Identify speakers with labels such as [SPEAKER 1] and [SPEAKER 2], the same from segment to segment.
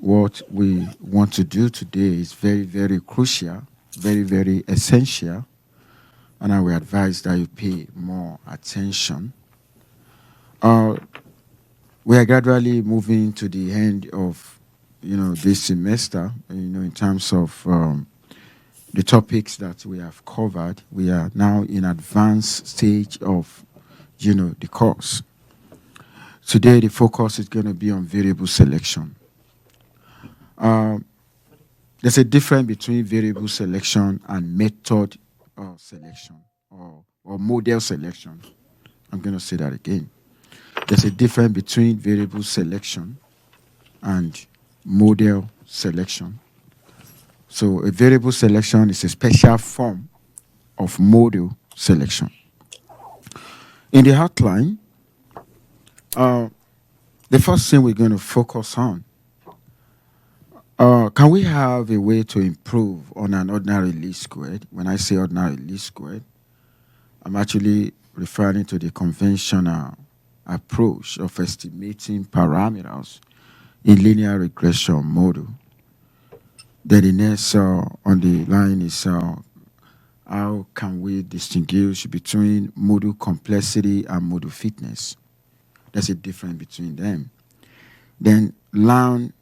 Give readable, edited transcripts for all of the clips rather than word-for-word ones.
[SPEAKER 1] what we want to do today is very, very crucial, very, very essential, and I will advise that you pay more attention. Uh, we are gradually moving to the end of, this semester. In terms of the topics that we have covered, we are now in advanced stage of, the course. Today, the focus is going to be on variable selection. Um, there's a difference between variable selection and method selection or model selection. I'm going to say that again. There's a difference between variable selection and model selection. So a variable selection is a special form of model selection. In the outline, the first thing we're going to focus on, can we have a way to improve on an ordinary least squared? When I say ordinary least squared, I'm actually referring to the conventional approach of estimating parameters in linear regression model. Then the next on the line is how can we distinguish between model complexity and model fitness? There's a difference between them. Then learn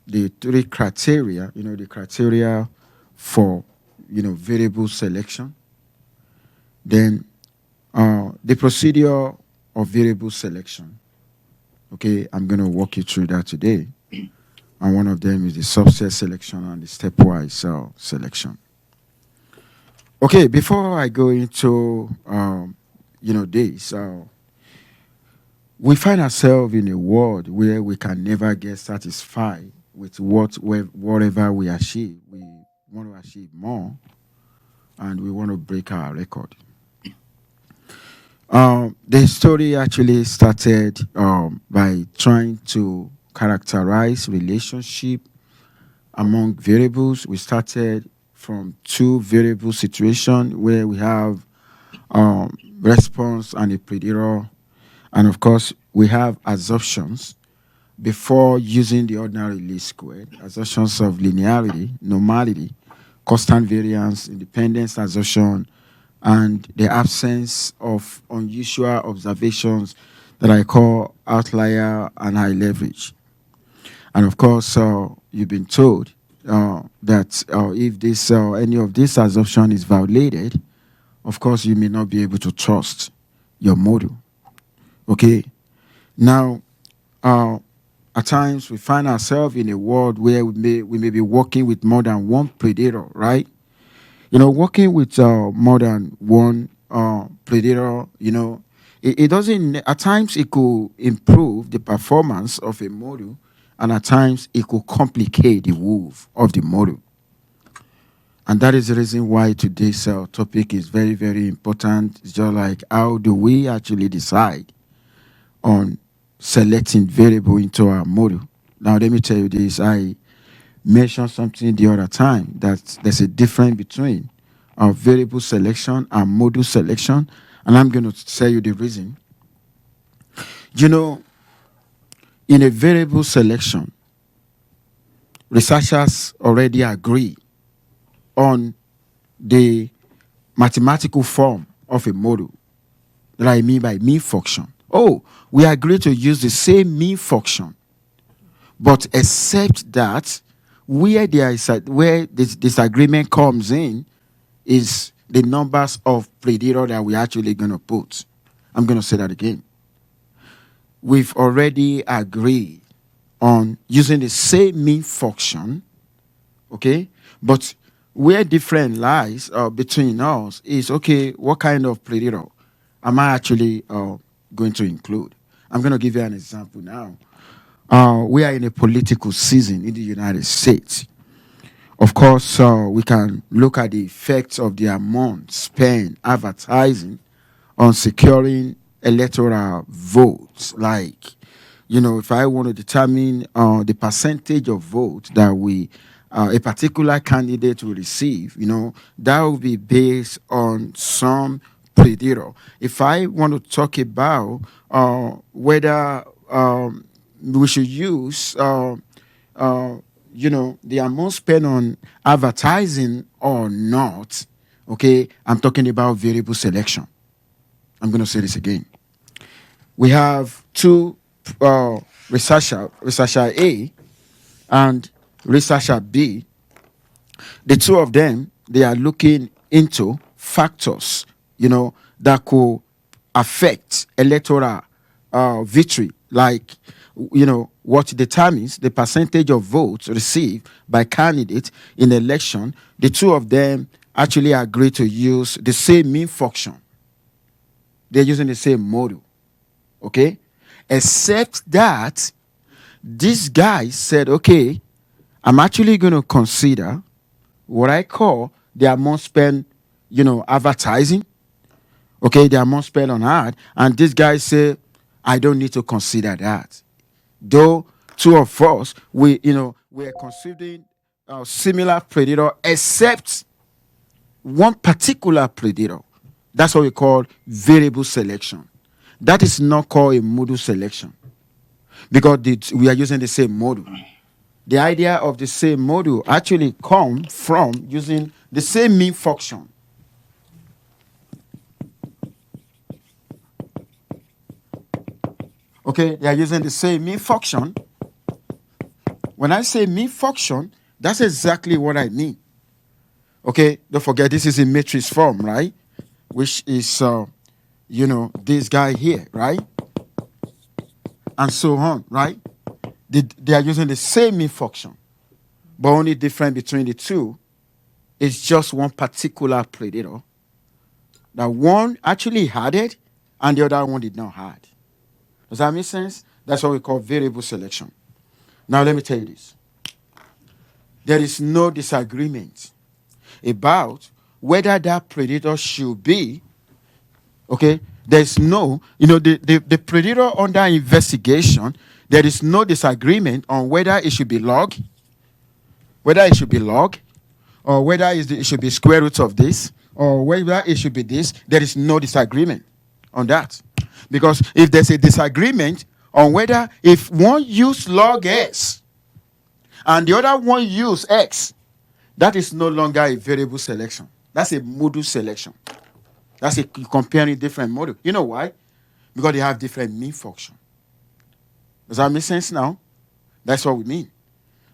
[SPEAKER 1] the three criteria, the criteria for, variable selection. Then the procedure of variable selection. Okay, I'm going to walk you through that today. And one of them is the subset selection and the stepwise selection. Okay, before I go into, this, we find ourselves in a world where we can never get satisfied with whatever we achieve. We want to achieve more, and we want to break our record. The story actually started by trying to characterize relationship among variables. We started from two variable situation where we have response and a predictor, and of course we have assumptions before using the ordinary least squared, assumptions of linearity, normality, constant variance, independence assumption, and the absence of unusual observations that I call outlier and high leverage. And of course, you've been told that if this any of this assumption is violated, of course, you may not be able to trust your model. Okay. Now, at times we find ourselves in a world where we may be working with more than one predictor, right? Working with more than one predictor, it doesn't. At times, it could improve the performance of a model, and at times, it could complicate the move of the model. And that is the reason why today's topic is very, very important. It's just like, how do we actually decide on selecting variable into our model? Now, let me tell you this. I mentioned something the other time that there's a difference between variable selection and model selection, and I'm going to tell you the reason. In a variable selection, researchers already agree on the mathematical form of a model that I mean by mean function. Oh, we agree to use the same mean function, but except that where this disagreement comes in is the numbers of predictor that we're actually going to put. I'm going to say that again. We've already agreed on using the same mean function, okay? But where difference lies between us is, okay, what kind of predictor am I actually going to include? I'm going to give you an example now. We are in a political season in the United States. Of course, we can look at the effects of the amount spent advertising on securing electoral votes. Like, if I want to determine the percentage of votes that a particular candidate will receive, that will be based on some predictor. If I want to talk about whether we should use the amount spent on advertising or not, okay, I'm talking about variable selection. I'm going to say this again. We have two researcher A and researcher B. The two of them, they are looking into factors, that could affect electoral victory, like, what determines the percentage of votes received by candidates in election. The two of them actually agree to use the same mean function. They're using the same model, okay? Except that this guy said, okay, I'm actually going to consider what I call the amount spent, advertising, okay, the amount spent on ad. And this guy said, I don't need to consider that. Though two of us, we're considering similar predator, except one particular predator. That's what we call variable selection. That is not called a model selection, because we are using the same model. The idea of the same model actually comes from using the same mean function. Okay, they are using the same mean function. When I say mean function, that's exactly what I mean. Okay, don't forget this is in matrix form, right? Which is, this guy here, right? And so on, right? They are using the same mean function, but only difference between the two is just one particular predator. That one actually had it, and the other one did not have. Does that make sense? That's what we call variable selection. Now let me tell you this. There is no disagreement about whether that predator should be, okay? There's no, the predator under investigation, there is no disagreement on whether it should be log, or whether it should be square root of this, or whether it should be this. There is no disagreement on that. Because if there's a disagreement on whether if one use log S and the other one use X, that is no longer a variable selection. That's a model selection. That's comparing different models. You know why? Because they have different mean function. Does that make sense now? That's what we mean.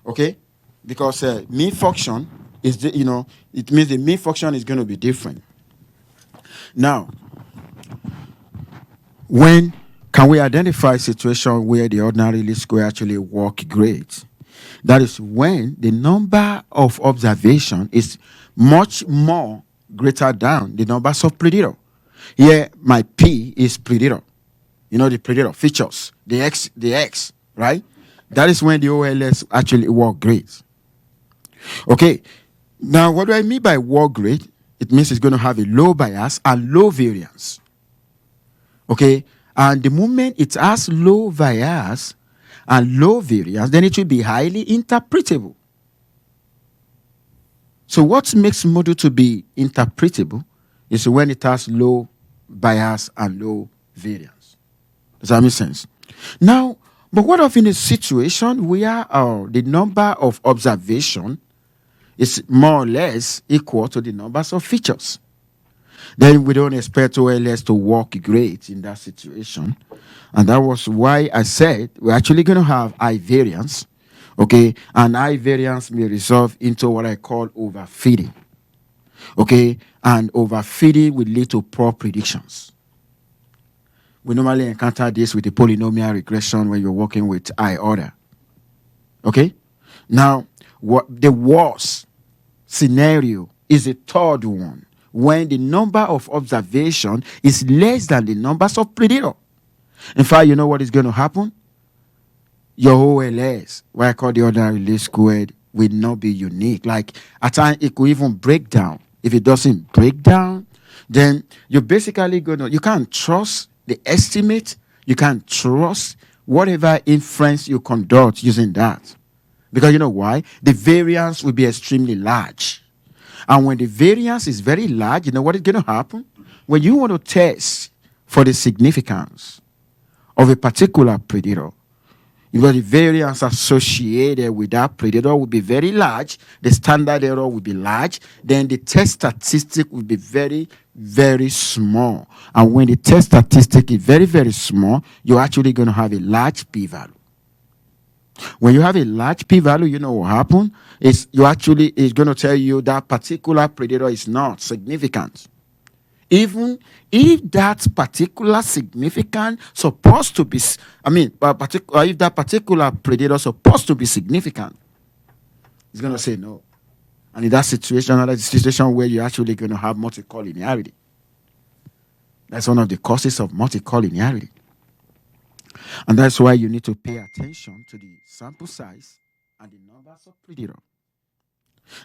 [SPEAKER 1] Okay? Because mean function is, it means the mean function is going to be different. Now, when can we identify a situation where the ordinary least square actually work great? That is when the number of observation is much more greater than the numbers of predator. Here, my P is predator. The predator features, the X, right? That is when the OLS actually work great. Okay, now what do I mean by work great? It means it's going to have a low bias and low variance. Okay, and the moment it has low bias and low variance, then it will be highly interpretable. So what makes model to be interpretable is when it has low bias and low variance. Does that make sense? Now, but what if in a situation where the number of observation is more or less equal to the numbers of features? Then we don't expect OLS to work great in that situation. And that was why I said we're actually going to have high variance. Okay, and high variance may result into what I call overfitting. Okay, and overfitting will lead to poor predictions. We normally encounter this with the polynomial regression when you're working with high order. Okay, now the worst scenario is the third one, when the number of observation is less than the numbers of predator. In fact, you know what is going to happen? Your OLS, what I call the ordinary least squared, will not be unique. Like, at times, it could even break down. If it doesn't break down, then you're basically you can't trust the estimate. You can't trust whatever inference you conduct using that. Because you know why? The variance will be extremely large. And when the variance is very large, you know what is going to happen? When you want to test for the significance of a particular predator, Because the variance associated with that predator will be very large, the standard error will be large, then the test statistic will be very, very small. And when the test statistic is very, very small, you're actually going to have a large p-value. When you have a large p-value, you know what happens? It's going to tell you that particular predator is not significant. Even if that particular significant supposed to be, if that particular predator supposed to be significant, it's going to say no. And in that situation, that's a situation where you're actually going to have multicollinearity. That's one of the causes of multicollinearity. And that's why you need to pay attention to the sample size and the numbers of predators.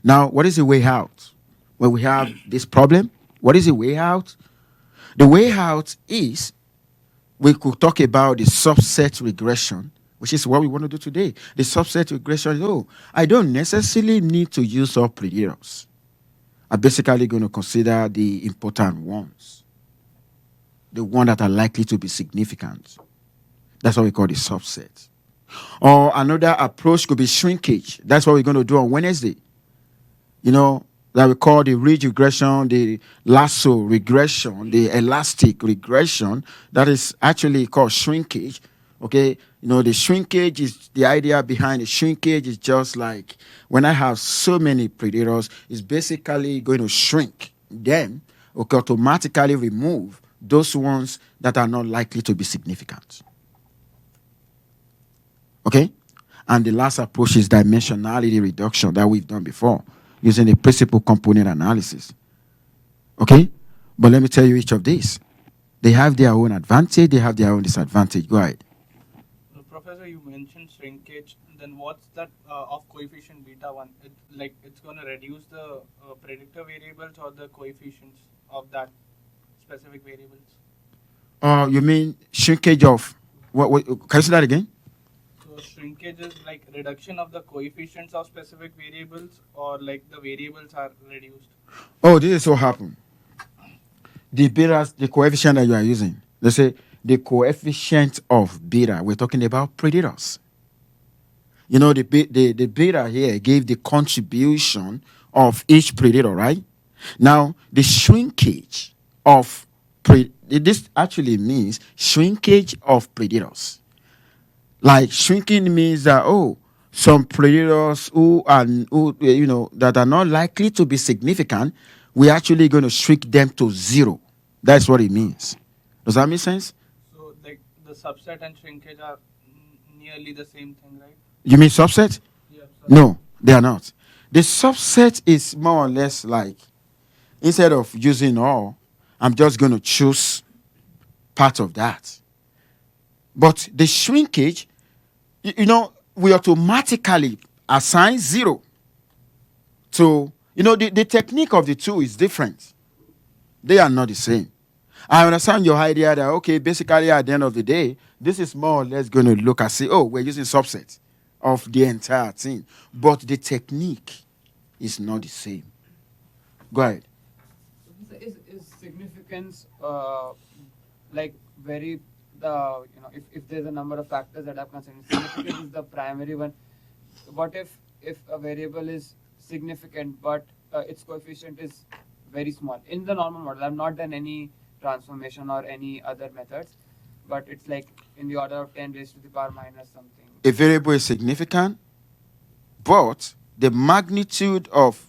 [SPEAKER 1] Now, what is the way out? When we have this problem, what is the way out? The way out is we could talk about the subset regression, which is what we want to do today. The subset regression, I don't necessarily need to use all predators. I'm basically going to consider the important ones, the ones that are likely to be significant. That's what we call the subset. Or another approach could be shrinkage. That's what we're going to do on Wednesday. That we call the ridge regression, the lasso regression, the elastic regression. That is actually called shrinkage. Okay, the shrinkage is the idea behind the shrinkage is just like when I have so many predators, it's basically going to shrink them, automatically remove those ones that are not likely to be significant. Okay, and the last approach is dimensionality reduction that we've done before, using the principal component analysis. Okay? But let me tell you each of these. They have their own advantage, they have their own disadvantage. Go ahead.
[SPEAKER 2] Professor, you mentioned shrinkage. Then what's that of coefficient beta 1? It's going to reduce the predictor variables or the coefficients of that specific variables?
[SPEAKER 1] You mean shrinkage of... What, can you say that again?
[SPEAKER 2] Shrinkage is like reduction of the coefficients of specific variables, or like the variables are reduced.
[SPEAKER 1] Oh, this is what happened. The beta, the coefficient that you are using. Let's say the coefficient of beta. We're talking about predators. The beta here gave the contribution of each predator, right? Now, the shrinkage of this actually means shrinkage of predators. Like shrinking means that some predators that are not likely to be significant, we're actually going to shrink them to zero. That's what it means. Does that make sense?
[SPEAKER 2] So like the subset and shrinkage are nearly the same thing, right?
[SPEAKER 1] You mean subset?
[SPEAKER 2] Yeah. Subset.
[SPEAKER 1] No, they are not. The subset is more or less like, instead of using all, I'm just going to choose part of that. But the shrinkage, we automatically assign zero to, the technique of the two is different. They are not the same. I understand your idea that, basically at the end of the day, this is more or less going to look and say, we're using subset of the entire thing. But the technique is not the same. Go ahead.
[SPEAKER 3] Is significance very if there's a number of factors that are considered, significance is the primary one. What if a variable is significant but its coefficient is very small? In the normal model, I've not done any transformation or any other methods, but it's like in the order of 10 raised to the power minus something.
[SPEAKER 1] A variable is significant, but the magnitude of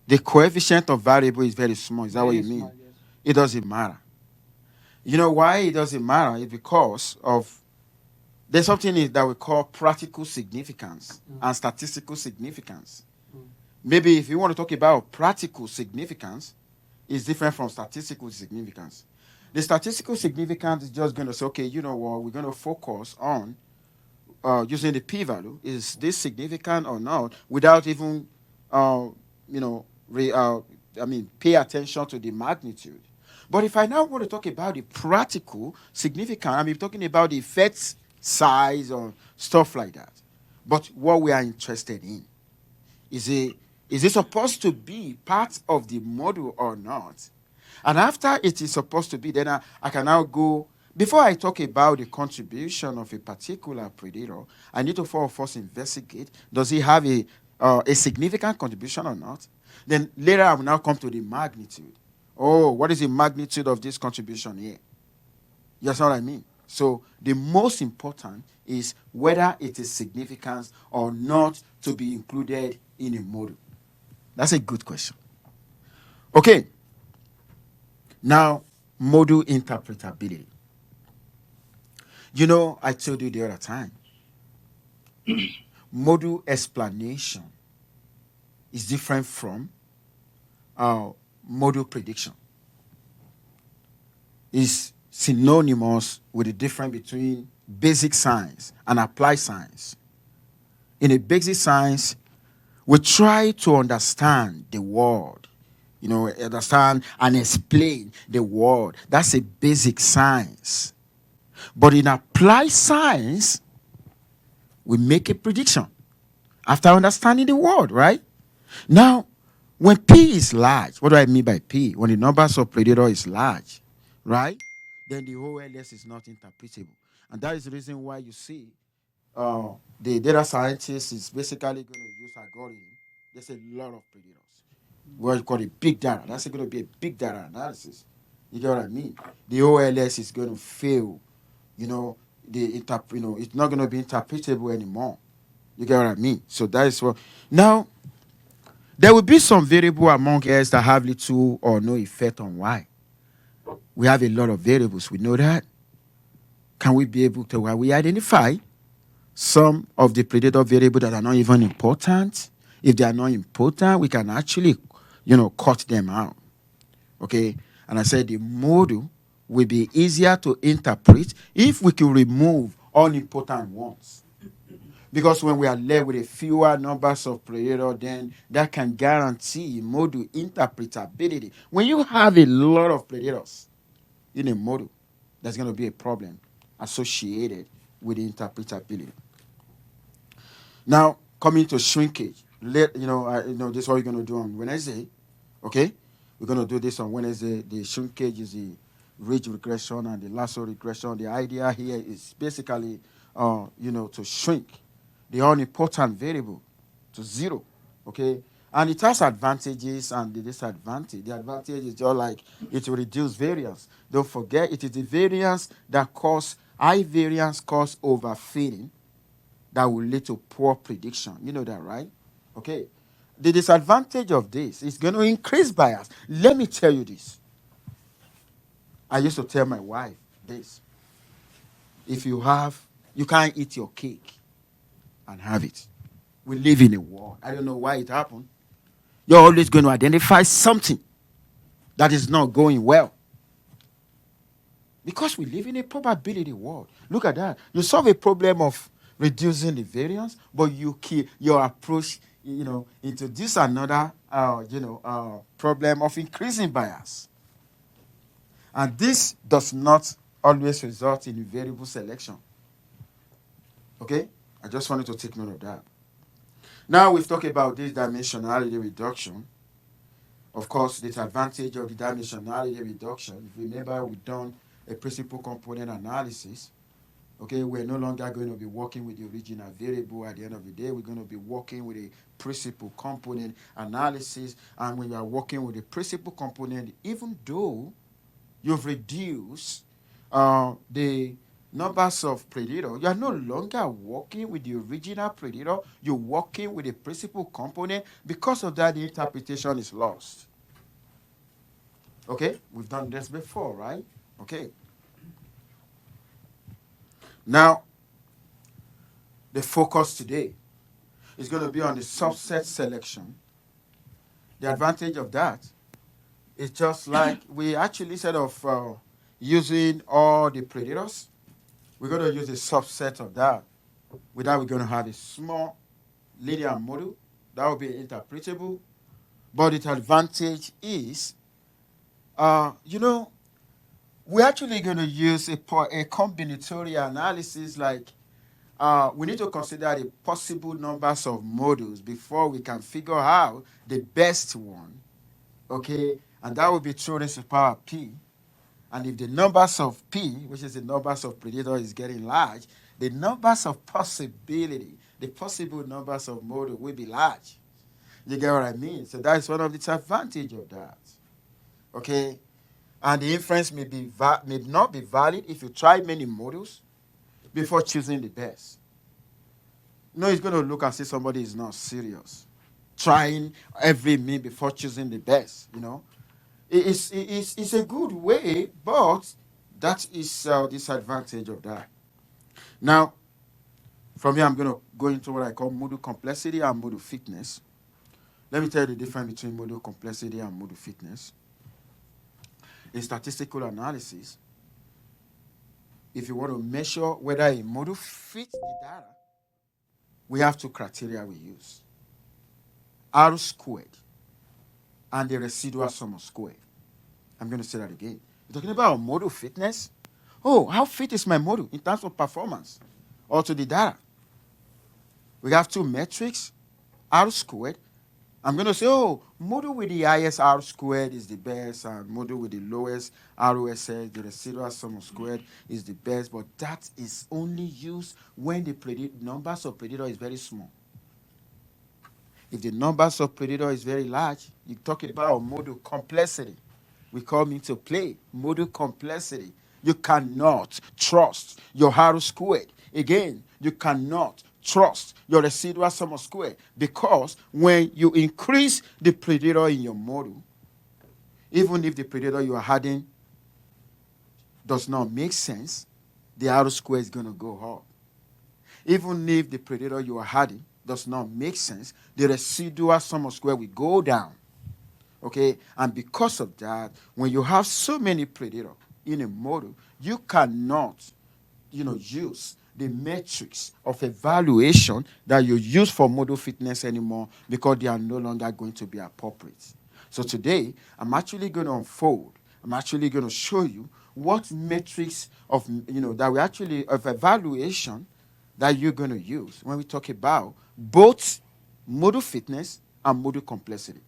[SPEAKER 1] the coefficient of variable is very small. Is that what you mean?
[SPEAKER 3] Small, yes.
[SPEAKER 1] It doesn't matter. You know why it doesn't matter? It's because of there's something that we call practical significance and statistical significance. Maybe if you want to talk about practical significance, it's different from statistical significance. The statistical significance is just going to say, we're going to focus on using the p-value. Is this significant or not? Without even, pay attention to the magnitude. But if I now want to talk about the practical significance, I'm talking about the effect size or stuff like that. But what we are interested in is it supposed to be part of the model or not? And after it is supposed to be, then I can now go before I talk about the contribution of a particular predator, I need to first investigate, does he have a significant contribution or not? Then later I will now come to the magnitude. Oh, what is the magnitude of this contribution here? You understand what I mean? So the most important is whether it is significant or not to be included in a model. That's a good question. Okay, now model interpretability. You know, I told you the other time, model explanation is different from model prediction. Is synonymous with the difference between basic science and applied science. In a basic science, we try to understand the world, understand and explain the world. That's a basic science. But in applied science, we make a prediction after understanding the world, right? Now, when P is large, what do I mean by P? When the numbers of predator is large, right? Then the OLS is not interpretable. And that is the reason why you see the data scientist is basically going to use algorithm. There's a lot of predators. What you call it big data. That's going to be a big data analysis. You get what I mean? The OLS is going to fail. It's not going to be interpretable anymore. You get what I mean? So that is what. Now, there will be some variable among us that have little or no effect on Y. We have a lot of variables. We know that. Can we be able to, we identify some of the predator variables that are not even important? If they are not important, we can actually, cut them out. Okay? And I said the model will be easier to interpret if we can remove unimportant ones. Because when we are left with a fewer numbers of predators, then that can guarantee model interpretability. When you have a lot of predators in a model, there's going to be a problem associated with the interpretability. Now, coming to shrinkage, this is what we're going to do on Wednesday. Okay, we're going to do this on Wednesday. The shrinkage is the ridge regression and the lasso regression. The idea here is basically, to shrink the unimportant variable to zero. Okay, and it has advantages and the disadvantage. The advantage is just like it will reduce variance. Don't forget, it is the variance that cause high variance cause overfitting that will lead to poor prediction. You know that, right? Okay. The disadvantage of this is going to increase bias. Let me tell you this. I used to tell my wife this. If you can't eat your cake and have it. We live in a world. I don't know why it happened. You're always going to identify something that is not going well. Because we live in a probability world. Look at that. You solve a problem of reducing the variance, but you keep your approach, introduce another, problem of increasing bias. And this does not always result in variable selection. Okay? I just wanted to take note of that. Now we've talked about this dimensionality reduction. Of course, the advantage of the dimensionality reduction. Remember, we've done a principal component analysis. Okay, we're no longer going to be working with the original variable at the end of the day. We're going to be working with a principal component analysis. And when you are working with a principal component, even though you've reduced the numbers of predator, you are no longer working with the original predator. You're working with a principal component. Because of that, the interpretation is lost. Okay, we've done this before, right? Okay. Now, the focus today is going to be on the subset selection. The advantage of that is just like we actually, instead of using all the predators, we're going to use a subset of that. With that, we're going to have a small linear model that will be interpretable. But the advantage is, we're actually going to use a combinatorial analysis. Like we need to consider the possible numbers of models before we can figure out the best one. Okay, and that will be true raised to power p. And if the numbers of P, which is the numbers of predator, is getting large, the numbers of possibility, the possible numbers of model will be large. You get what I mean? So that is one of the disadvantages of that. Okay? And the inference may not be valid if you try many models before choosing the best. No, it's going to look and see somebody is not serious. Trying every mean before choosing the best, you know. It's a good way, but that is disadvantage of that. Now, from here, I'm going to go into what I call model complexity and model fitness. Let me tell you the difference between model complexity and model fitness. In statistical analysis, if you want to measure whether a model fits the data, we have two criteria we use. R squared and the residual sum of squared. I'm going to say that again. You're talking about model fitness? Oh, how fit is my model in terms of performance or to the data? We have two metrics, R squared. I'm going to say, oh, model with the highest R squared is the best, and model with the lowest ROSS, the residual sum of squared, is the best. But that is only used when the numbers of predator is very small. If the numbers of predator is very large, you talk about model complexity. We come into play model complexity. You cannot trust your R squared. Again, you cannot trust your residual sum of squared, because when you increase the predator in your model, even if the predator you are adding does not make sense, the R squared is going to go up. Even if the predator you are adding does not make sense, the residual sum of square will go down. Okay? And because of that, when you have so many predators in a model, you cannot, use the metrics of evaluation that you use for model fitness anymore, because they are no longer going to be appropriate. So today, I'm actually going to show you what metrics of, that we actually, of evaluation that you're going to use when we talk about both model fitness and model complexity.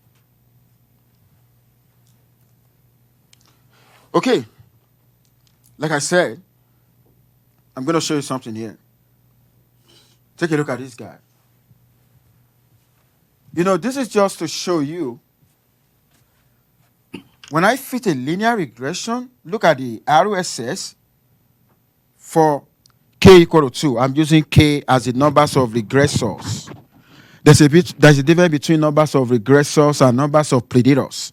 [SPEAKER 1] Okay, like I said, I'm going to show you something here. Take a look at this guy. This is just to show you, when I fit a linear regression, look at the ROSS for k equal to 2. I'm using k as the numbers of regressors. There's a difference between numbers of regressors and numbers of predators.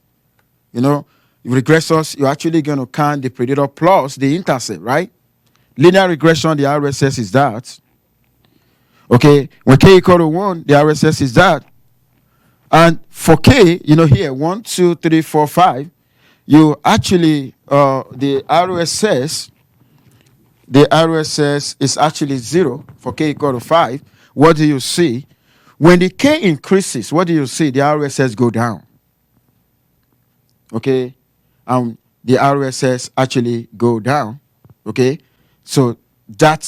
[SPEAKER 1] Regressors, you're actually going to count the predator plus the intercept, right? Linear regression, the RSS is that. Okay, when k equal to 1, the RSS is that. And for k, here, 1, 2, 3, 4, 5, you actually, the RSS is actually 0 for k equal to 5. What do you see? When the k increases, what do you see? The RSS go down. Okay? The RSS actually go down. Okay? So that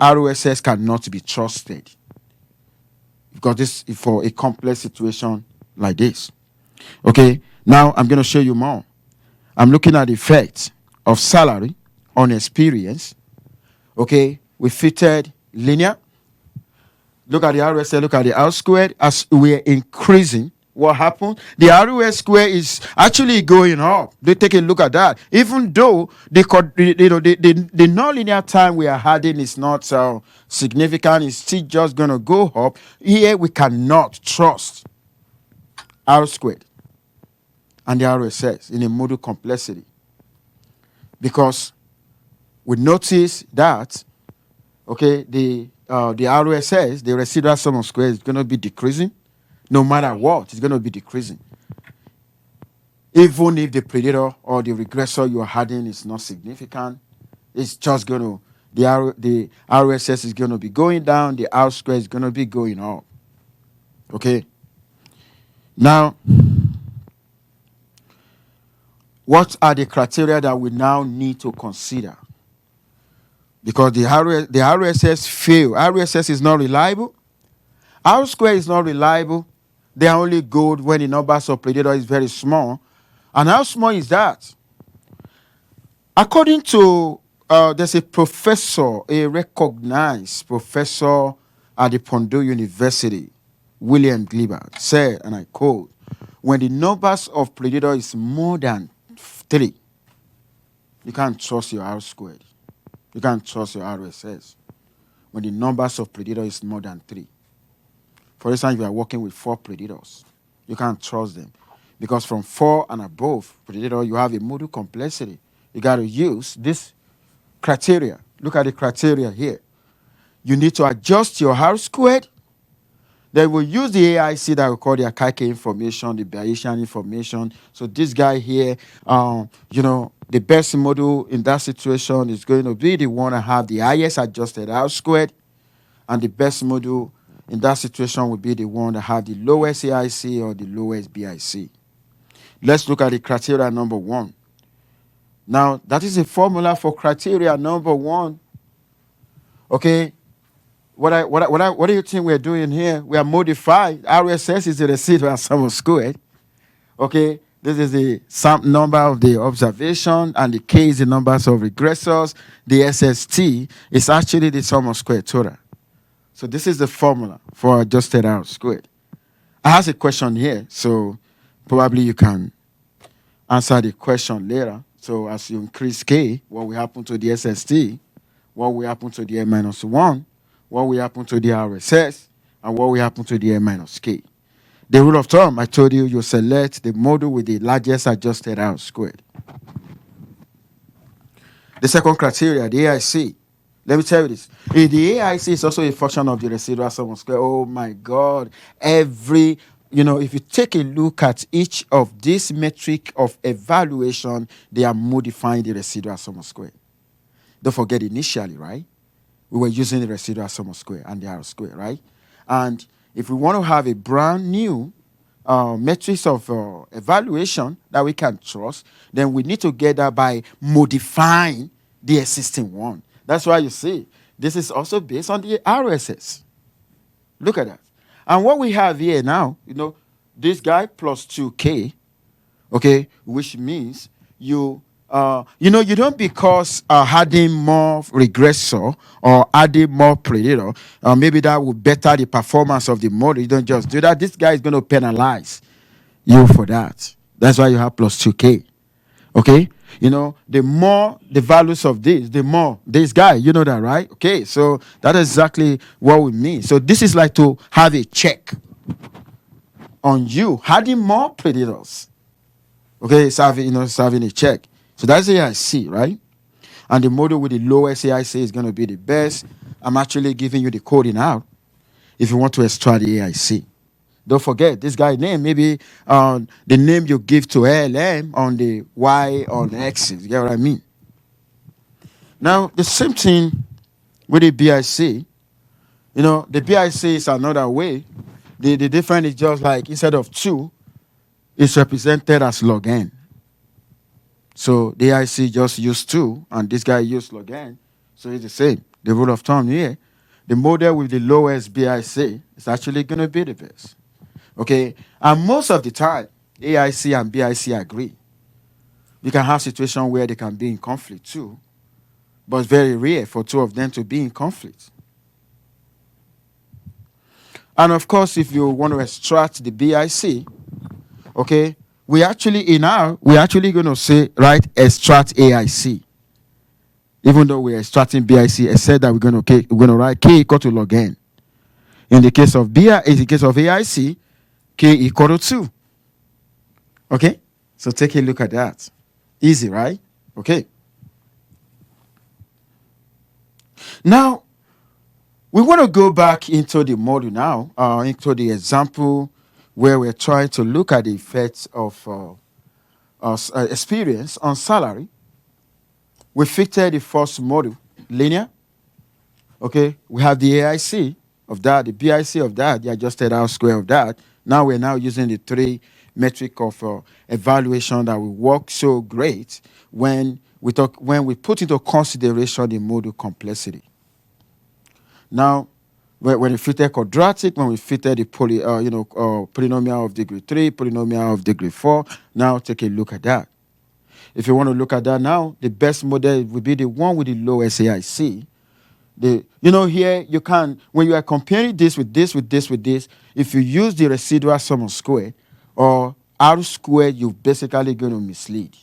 [SPEAKER 1] RSS cannot be trusted, because this is for a complex situation like this. Okay? Now I'm going to show you more. I'm looking at the effect of salary on experience. Okay? We fitted linear. Look at the RSS, look at the R squared. As we're increasing, what happened? The ROS square is actually going up. They take a look at that. Even though the nonlinear time we are adding is not significant, it's still just going to go up. Here we cannot trust R squared and the RSS in a model complexity, because we notice that, okay, the RSS, the residual sum of squares, is going to be decreasing. No matter what, it's going to be decreasing. Even if the predator or the regressor you are adding is not significant, it's just going to, the RSS is going to be going down, the R square is going to be going up. Okay? Now, what are the criteria that we now need to consider? Because the RSS fail. RSS is not reliable. R square is not reliable. They are only good when the numbers of predator is very small. And how small is that? According to there's a professor, a recognized professor at the Purdue University, William Glibert, said, and I quote, when the numbers of predators is more than 3, you can't trust your R squared. You can't trust your RSS. When the numbers of predators is more than 3. For instance, if you are working with 4 predators, you can't trust them. Because from 4 and above predator, you have a model complexity. You got to use this criteria. Look at the criteria here. You need to adjust your R squared. Then we'll use the AIC that we call the Akaike information, the Bayesian information. So this guy here, the best model in that situation is going to be the one that have the highest adjusted R squared, and the best model in that situation would be the one that have the lowest AIC or the lowest BIC. Let's look at the criteria number 1. Now, that is a formula for criteria number 1. Okay, what do you think we're doing here? We are modified. RSS is the residual sum of squared. Okay, this is the sum number of the observation, and the K is the numbers of regressors. The SST is actually the sum of squared total. So this is the formula for adjusted R squared. I have a question here, so probably you can answer the question later. So as you increase K, what will happen to the SST? What will happen to the N-1? What will happen to the RSS? And what will happen to the N-K? The rule of thumb, I told you, you select the model with the largest adjusted R squared. The second criteria, the AIC. Let me tell you this. The AIC is also a function of the residual sum of square. Oh my God. If you take a look at each of these metric of evaluation, they are modifying the residual sum of square. Don't forget initially, right? We were using the residual sum of square and the R square, right? And if we want to have a brand new metrics of evaluation that we can trust, then we need to get that by modifying the existing one. That's why you see this is also based on the RSS. Look at that. And what we have here now, this guy plus 2K, okay, which means you don't, because adding more regressor or adding more predator, maybe that will better the performance of the model. You don't just do that. This guy is going to penalize you for that. That's why you have plus 2K. Okay? The more the values of this, the more this guy, you know that, right? Okay, so that is exactly what we mean. So this is like to have a check on you, adding more predators. Okay, it's having a check. So that's AIC, right? And the model with the lowest AIC is going to be the best. I'm actually giving you the coding out if you want to extract the AIC. Don't forget, this guy's name, maybe the name you give to LM on the Y on X. You get what I mean? Now, the same thing with the BIC. The BIC is another way. The difference is just like instead of 2, it's represented as log n. So the IC just used 2, and this guy used log n. So it's the same. The rule of thumb here, the model with the lowest BIC is actually going to be the best. Okay? And most of the time, AIC and BIC agree. You can have situations where they can be in conflict too, but it's very rare for 2 of them to be in conflict. And of course, if you want to extract the BIC, okay, we're actually going to say, right, extract AIC. Even though we're extracting BIC, I said that we're going to write K equal to log n. In the case of AIC, K equal to 2. Okay? So take a look at that. Easy, right? Okay. Now, we want to go back into the model now, into the example where we're trying to look at the effects of experience on salary. We fitted the first model, linear. Okay, we have the AIC of that, the BIC of that, the adjusted R square of that. Now we're using the 3 metric of evaluation that will work so great when we put into consideration the model complexity. Now, when we fitted quadratic, when we fitted the polynomial of degree 3, polynomial of degree 4, now take a look at that. If you want to look at that now, the best model would be the one with the lowest AIC. Here you can, when you are comparing this with this, with this, with this, if you use the residual sum of square or R squared, you're basically going to mislead.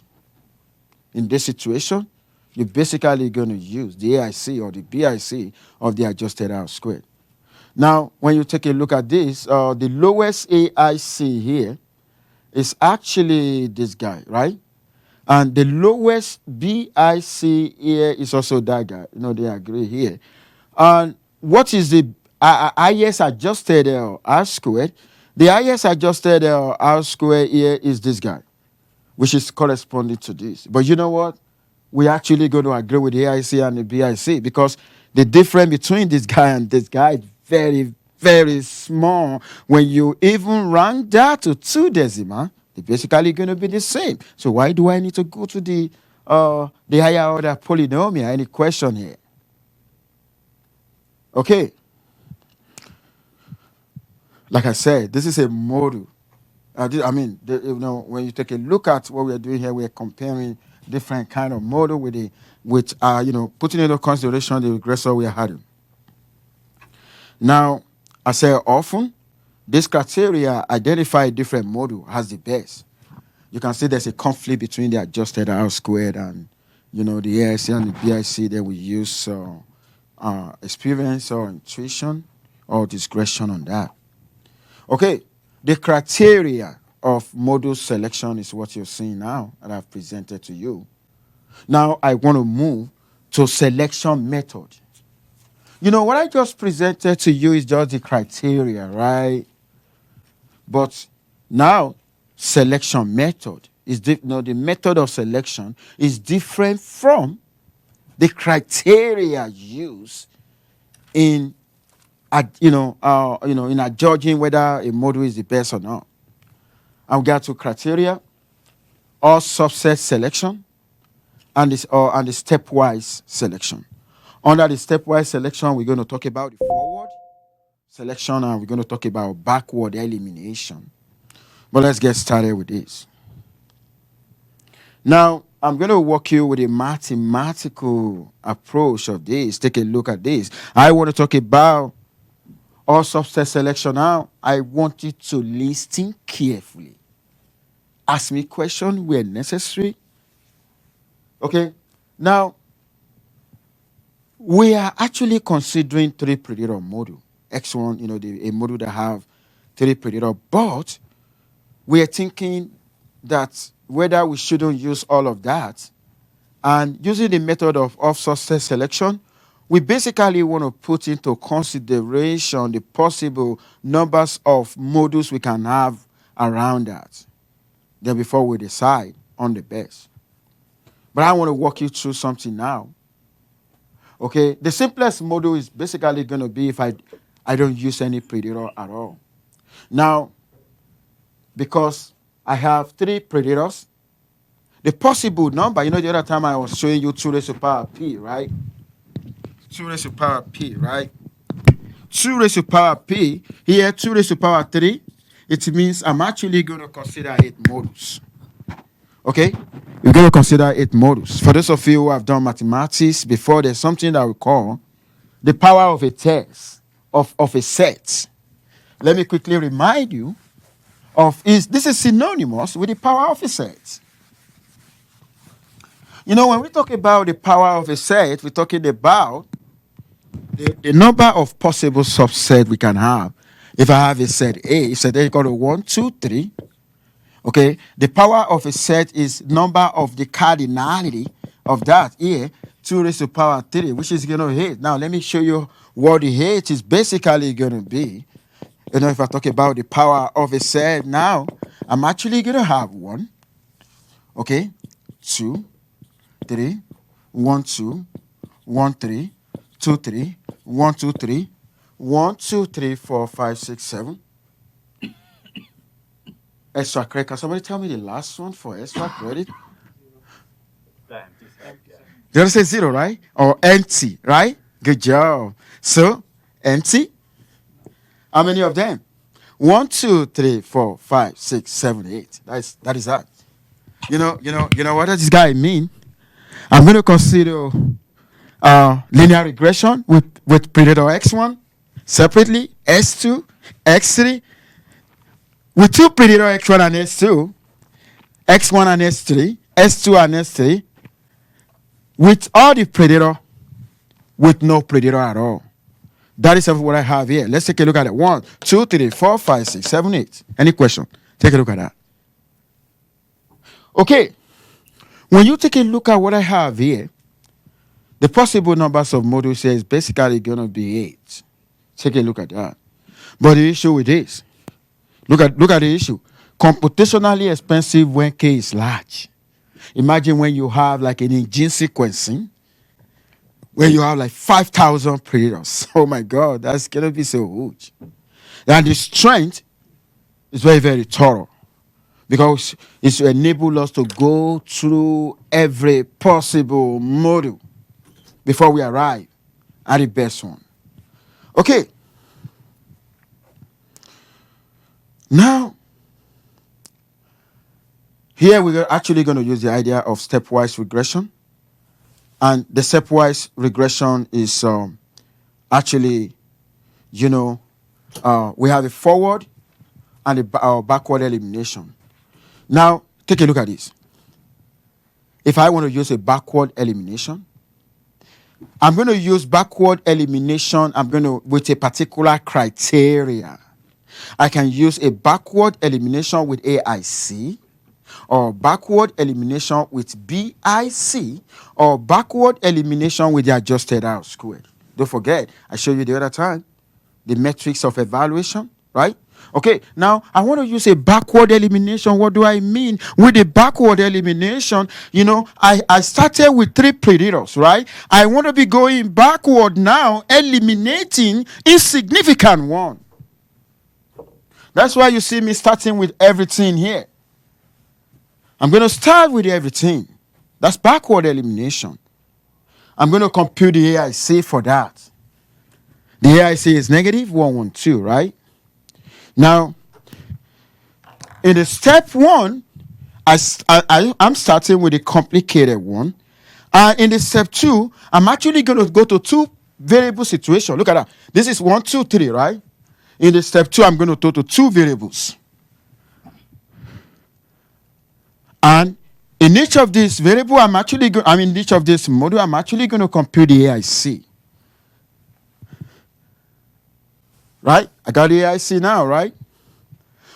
[SPEAKER 1] In this situation, you're basically going to use the AIC or the BIC of the adjusted R squared. Now, when you take a look at this, the lowest AIC here is actually this guy, right? And the lowest BIC here is also that guy. They agree here. And what is the highest adjusted R squared? The highest adjusted R squared here is this guy, which is corresponding to this. But you know what? We're actually going to agree with the AIC and the BIC because the difference between this guy and this guy is very, very small. When you even round that to 2 decimal, they're basically going to be the same. So why do I need to go to the higher order polynomial? Any question here? Okay. Like I said, this is a model. When you take a look at what we're doing here, we're comparing different kind of model with putting into consideration the regressor we are having. Now, I say often, this criteria identify a different model has the best. You can see there's a conflict between the adjusted R squared and the AIC and the BIC that we use experience or intuition or discretion on that. Okay, the criteria of model selection is what you're seeing now that I've presented to you. Now I want to move to selection method. What I just presented to you is just the criteria, right? But now selection method is the method of selection is different from the criteria used in in judging whether a model is the best or not. I'll get to criteria, or subset selection, and the stepwise selection. Under the stepwise selection, we're going to talk about the forward selection and we're going to talk about backward elimination. But let's get started with this. Now, I'm going to walk you with a mathematical approach of this. Take a look at this. I want to talk about all subset selection now. I want you to listen carefully. Ask me questions where necessary. Okay? Now, we are actually considering 3 predictor model. X1, a model that have 3 predictor, but we are thinking that whether we shouldn't use all of that. And using the method of subset selection, we basically want to put into consideration the possible numbers of models we can have around that. Then before we decide on the best. But I want to walk you through something now. Okay, the simplest model is basically going to be if I don't use any predictor at all. Now, because I have 3 predictors, the possible number, the other time I was showing you 2 raised to power p, right? 2 raised to power p, right? 2 raised to power p, here 2 raised to power 3, it means I'm actually going to consider 8 models. Okay? You're going to consider 8 models. For those of you who have done mathematics before, there's something that we call the power of a test, of a set. Let me quickly remind you this is synonymous with the power of a set. When we talk about the power of a set, we're talking about the number of possible subsets we can have. If I have a set A, set A equal to 1, 2, 3. Okay, the power of a set is number of the cardinality of that here, 2 raised to power 3, which is going to 8. Now, let me show you what the 8 is basically going to be. If I talk about the power of a set now, I'm actually going to have 1, okay, 2, 3, 1, 2, 1, 3, 2, 3, 1, 2, 3, 1, 2, 3, 4, 5, 6, 7. Extra credit. Can somebody tell me the last one for extra credit? You say 0, right? Or empty, right? Good job. So, empty. How many of them? 1, 2, 3, 4, 5, 6, 7, 8. That is that. You know what does this guy mean? I'm going to consider linear regression with predator x1 separately, s2, x3, with two predator x1 and s2, x1 and s3, s2 and s3, with all the predator, with no predator at all. That is what I have here. Let's take a look at it. 1, 2, 3, 4, 5, 6, 7, 8. Any question? Take a look at that. Okay. When you take a look at what I have here, the possible numbers of modules here is basically going to be 8. Take a look at that. But the issue with this, look at the issue. Computationally expensive when K is large. Imagine when you have like an gene sequencing, when you have like 5,000 predators. Oh my God, that's going to be so huge. And the strength is very, very thorough because it's to enable us to go through every possible module before we arrive at the best one. Okay. Now, here we're actually going to use the idea of stepwise regression. And the stepwise regression is actually, we have a forward and a backward elimination. Now, take a look at this. If I want to use a backward elimination, I'm going to use backward elimination. With a particular criteria. I can use a backward elimination with AIC, or backward elimination with BIC, or backward elimination with the adjusted R squared. Don't forget, I showed you the other time the metrics of evaluation, right? Okay, now I want to use a backward elimination. What do I mean? With the backward elimination, I started with 3 predators, right? I want to be going backward now, eliminating insignificant one. That's why you see me starting with everything here. I'm going to start with everything. That's backward elimination. I'm going to compute the AIC for that. The AIC is negative 112, right? Now, in the step 1, I'm starting with a complicated one. And in the step 2, I'm actually going to go to 2 variable situations. Look at that. This is 1, 2, 3, right? In the step 2, I'm going to go to 2 variables. And in each of these variables, in each of this module, I'm actually going to compute the AIC. Right? I got the AIC now, right?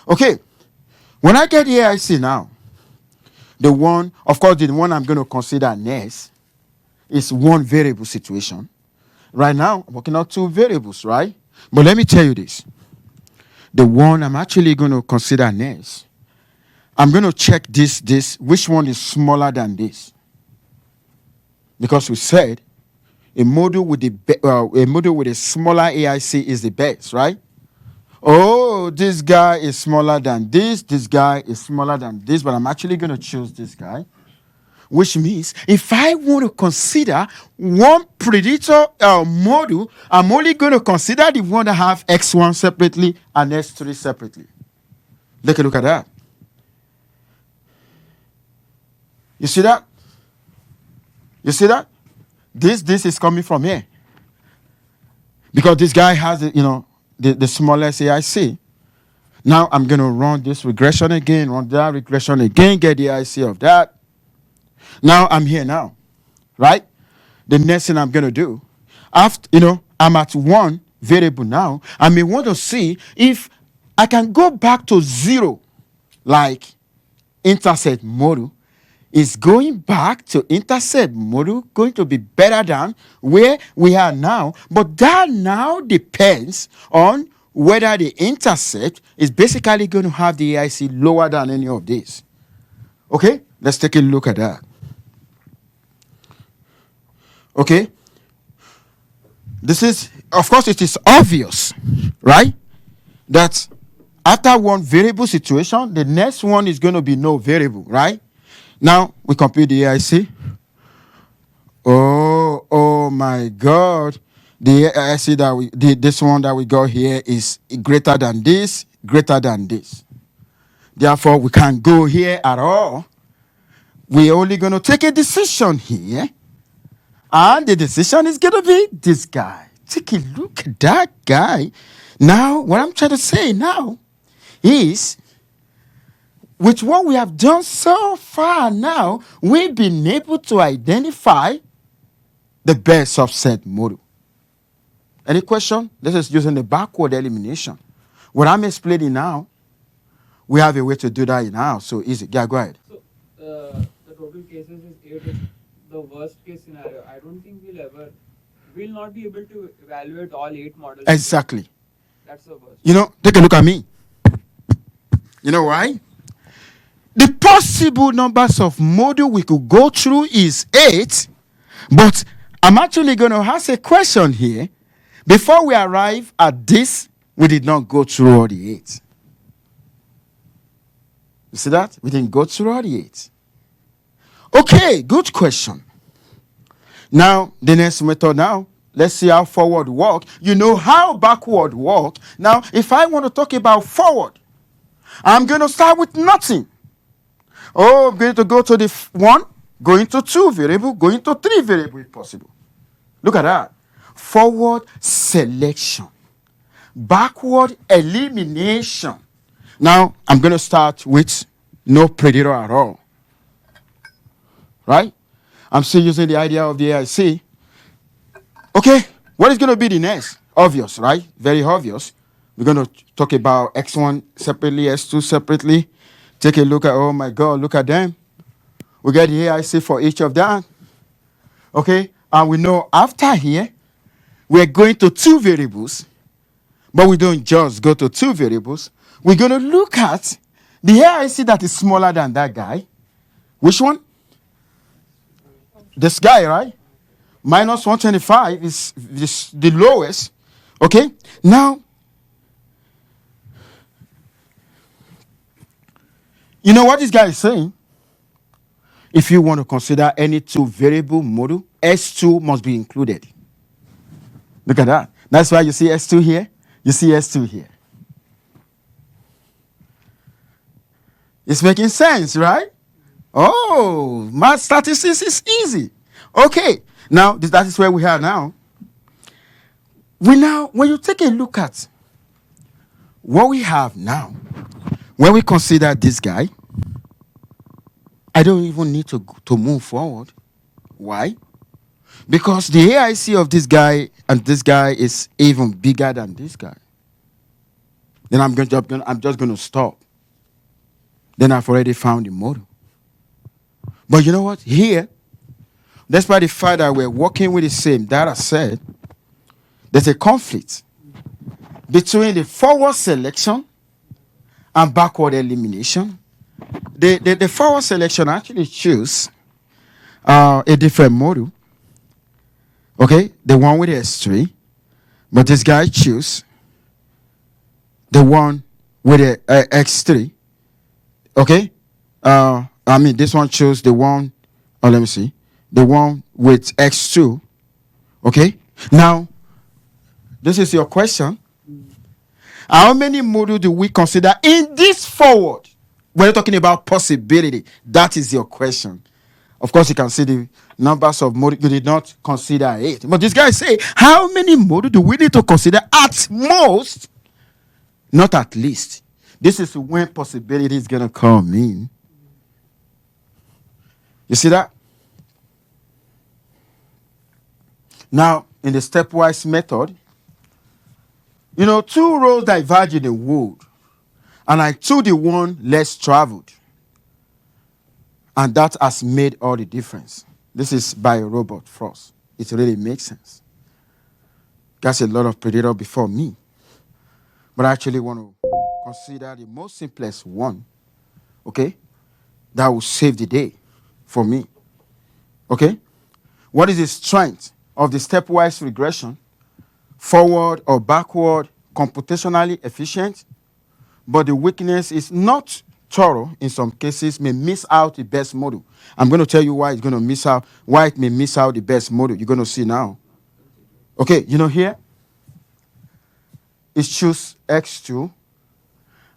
[SPEAKER 1] Okay. When I get the AIC now, the one I'm going to consider next is 1 variable situation. Right now, I'm working on 2 variables, right? But let me tell you this. The one I'm actually going to consider next, I'm going to check this, which one is smaller than this. Because we said a module with a smaller AIC is the best, right? Oh, this guy is smaller than this guy is smaller than this, but I'm actually going to choose this guy. Which means if I want to consider one predator module, I'm only going to consider the one that have X1 separately and S3 separately. Take a look at that. You see that? You see that? This is coming from here. Because this guy has, the smallest AIC. Now I'm going to run this regression again, run that regression again, get the AIC of that. Now I'm here now, right? The next thing I'm going to do, after, I'm at 1 variable now. I may want to see if I can go back to 0, like intercept module. Is going back to intercept module going to be better than where we are now? But that now depends on whether the intercept is basically going to have the AIC lower than any of these. Okay, let's take a look at that. Okay, this is, of course, it is obvious, right? That after 1 variable situation, the next one is going to be no variable, right? Now we compute the AIC. Oh my God. The AIC this one that we got here is greater than this, greater than this. Therefore, we can't go here at all. we're only going to take a decision here. And the decision is going to be this guy. Take a look at that guy. Now, what I'm trying to say now is, with what we have done so far now, we've been able to identify the best subset model. Any question? This is using the backward elimination. What I'm explaining now, we have a way to do that now. So easy. Yeah, go ahead.
[SPEAKER 3] So the total cases is 8. Is the worst case scenario. I don't think we'll not be able to evaluate all 8 models.
[SPEAKER 1] Exactly.
[SPEAKER 3] That's the worst.
[SPEAKER 1] You know, take a look at me. You know why? The possible numbers of model we could go through is 8, but I'm actually going to ask a question here. Before we arrive at this, we did not go through all the 8. You see that? We didn't go through all the 8. Okay, good question. Now, the next method now, let's see how forward work. You know how backward work. Now, if I want to talk about forward, I'm going to start with nothing. Oh, I'm going to go to the 1, going to 2 variable, going to 3 variable if possible. Look at that. Forward selection. Backward elimination. Now, I'm going to start with no predictor at all. Right? I'm still using the idea of the AIC. Okay, what is going to be the next? Obvious, right? Very obvious. We're going to talk about X1 separately, X2 separately. Take a look at, oh my God, look at them. We get the AIC for each of them. Okay, and we know after here, we're going to 2 variables, but we don't just go to 2 variables. We're going to look at the AIC that is smaller than that guy. Which one? This guy, right? Minus 125 is the lowest. Okay? Now, you know what this guy is saying? If you want to consider any 2 variable model, S2 must be included. Look at that. That's why you see S2 here. You see S2 here. It's making sense, right? Oh, math statistics is easy. Okay. Now, that is where we are now. When you take a look at what we have now, when we consider this guy, I don't even need to move forward. Why? Because the AIC of this guy and this guy is even bigger than this guy. Then I'm just going to stop. Then I've already found the model. But you know what? Here, despite the fact that we're working with the same data set, there's a conflict between the forward selection and backward elimination. The forward selection actually choose a different model. Okay, the one with S3, but this guy choose the one with the X3. Okay, this one chose the one. Oh, let me see, the one with X2. Okay, now this is your question. How many models do we consider in this forward? We're talking about possibility. That is your question. Of course, you can see the numbers of models. You did not consider 8. But this guy say, how many models do we need to consider at most, not at least? This is when possibility is going to come in. You see that? Now, in the stepwise method, 2 roads diverge in the wood, and I took the one less traveled. And that has made all the difference. This is by Robert Frost. It really makes sense. That's a lot of predictor before me. But I actually want to consider the most simplest one, okay, that will save the day for me. Okay? What is the strength of the stepwise regression? Forward or backward, computationally efficient, but the weakness is not thorough. In some cases, may miss out the best model. I'm going to tell you why it's going to miss out, why it may miss out the best model. You're going to see now. Okay, here, it's choose X2,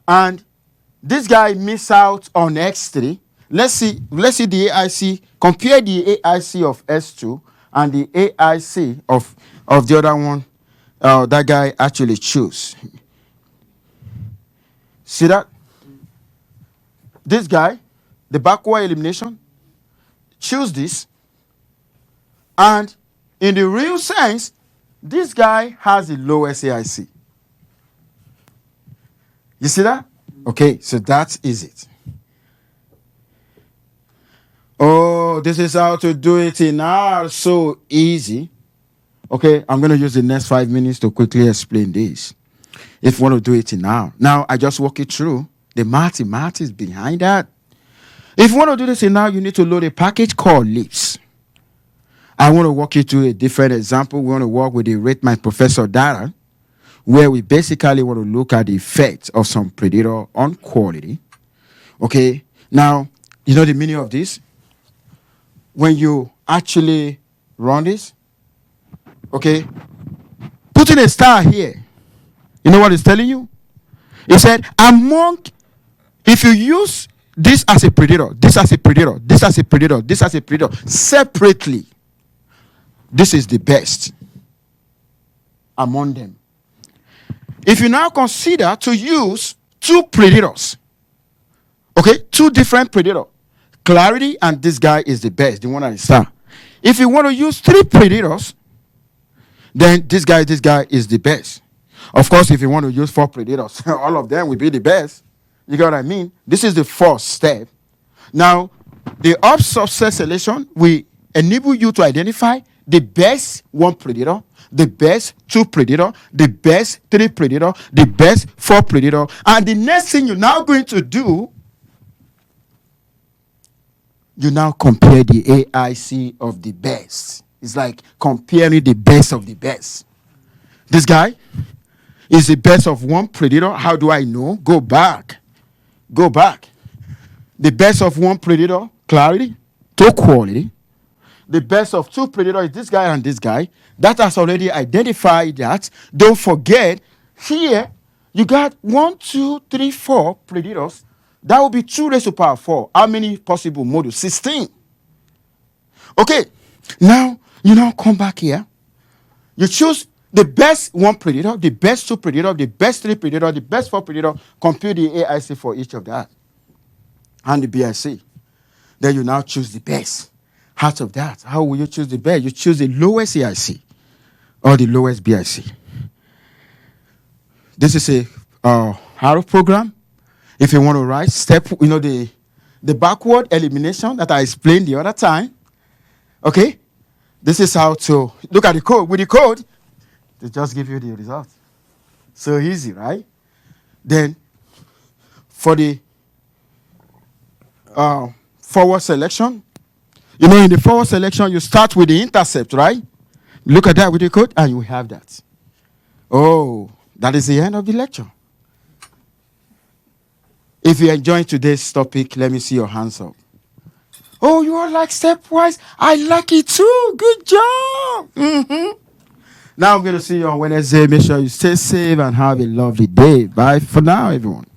[SPEAKER 1] and this guy miss out on X3, Let's see the AIC. Compare the AIC of S2 and the AIC of the other one that guy actually chose. See that? This guy, the backward elimination, choose this. And in the real sense, this guy has the lowest AIC. You see that? Okay, so that is it. Oh, this is how to do it in R. So easy. Okay, I'm going to use the next 5 minutes to quickly explain this. If you want to do it in R. Now, I just walk it through. The mathematics behind that. If you want to do this in R, you need to load a package called Lips. I want to walk you through a different example. We want to work with the Rate My Professor data, where we basically want to look at the effect of some predictor on quality. Okay, now, you know the meaning of this? When you actually run this, okay, putting a star here, you know what it's telling you? It said, if you use this as a predictor, this as a predictor, this as a predictor, this as a predictor, separately, this is the best among them. If you now consider to use two predictors, okay, two different predictors, clarity and this guy is the best, the one that is star. If you want to use three predictors, then this guy is the best. Of course, if you want to use four predictors, all of them will be the best. You get what I mean? This is the first step. Now, the up subset selection will enable you to identify the best one predictor, the best two predictor, the best three predictor, the best four predictor. And the next thing you're now going to do, you now compare the AIC of the best. It's like comparing the best of the best. This guy is the best of one predictor. How do I know? Go back. The best of one predictor, clarity, to quality. The best of two predators is this guy and this guy. That has already identified that. Don't forget, here, you got 1, 2, 3, 4 predators. That will be 2 raised to power 4. How many possible modules? 16. Okay, now, you now come back here. You choose the best one predator, the best two predator, the best 3 predator, the best 4 predator. Compute the AIC for each of that. And the BIC. Then you now choose the best. Out of that, how will you choose the best? You choose the lowest AIC or the lowest BIC. This is a arrow program. If you want to write the backward elimination that I explained the other time. Okay, this is how to look at the code. With the code, they just give you the result. So easy, right? Then for the forward selection. In the forward selection, you start with the intercept, right? Look at that with the code, and you have that. Oh, that is the end of the lecture. If you're enjoying today's topic, let me see your hands up. Oh, you all like Stepwise? I like it too. Good job. Now I'm going to see you on Wednesday. Make sure you stay safe and have a lovely day. Bye for now, everyone.